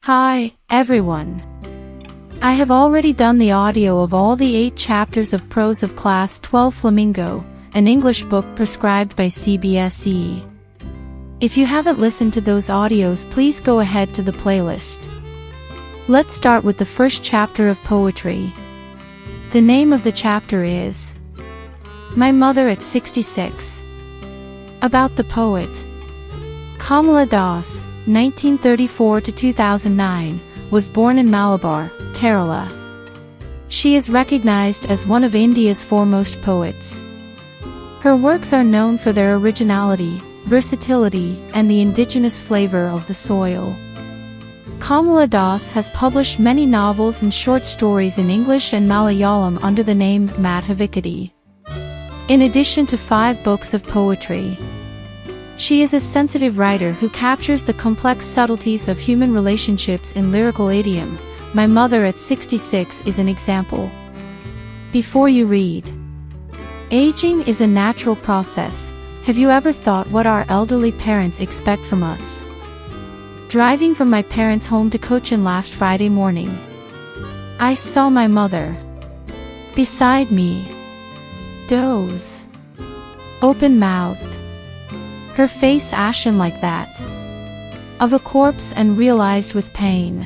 Hi, everyone. I have already done the audio of all the 8 chapters of prose of Class 12 Flamingo, an English book prescribed by CBSE. If you haven't listened to those audios, please go ahead to the playlist. Let's start with the first chapter of poetry. The name of the chapter is My Mother at 66. About the poet. Kamala Das, 1934 to 2009, was born in Malabar, Kerala. She is recognized as one of India's foremost poets. Her works are known for their originality, versatility, and the indigenous flavor of the soil. Kamala Das has published many novels and short stories in English and Malayalam under the name Madhavikati. In addition to 5 books of poetry. She is a sensitive writer who captures the complex subtleties of human relationships in lyrical idiom. My Mother at 66 is an example. Before you read. Aging is a natural process. Have you ever thought what our elderly parents expect from us? Driving from my parents' home to Cochin last Friday morning, I saw my mother beside me, doze, open-mouthed, her face ashen like that of a corpse, and realized with pain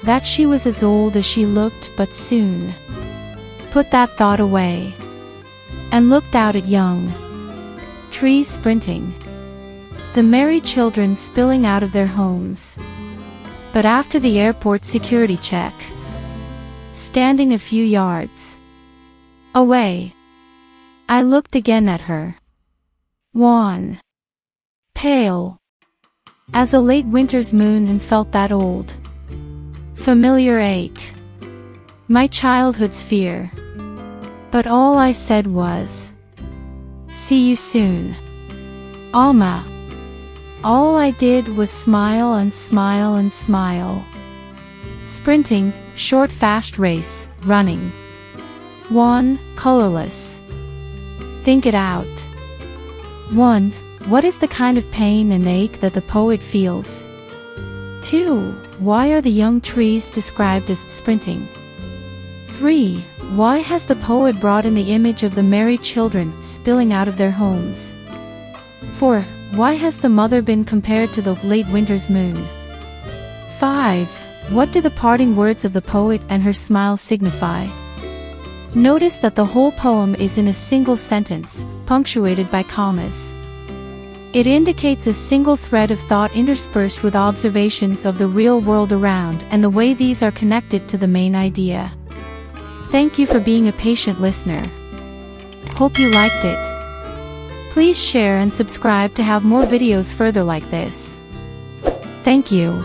that she was as old as she looked, but soon put that thought away and looked out at young trees sprinting, the merry children spilling out of their homes. But after the airport security check, standing a few yards away, I looked again at her, wan, pale as a late winter's moon, and felt that old, familiar ache, my childhood's fear. But all I said was, see you soon, Alma. All I did was smile and smile and smile. Sprinting, short fast race, running. Wan, colorless. Think it out. 1. What is the kind of pain and ache that the poet feels? 2. Why are the young trees described as sprinting? 3. Why has the poet brought in the image of the merry children spilling out of their homes? 4. Why has the mother been compared to the late winter's moon? 5. What do the parting words of the poet and her smile signify? Notice that the whole poem is in a single sentence, punctuated by commas. It indicates a single thread of thought interspersed with observations of the real world around and the way these are connected to the main idea. Thank you for being a patient listener. Hope you liked it. Please share and subscribe to have more videos further like this. Thank you.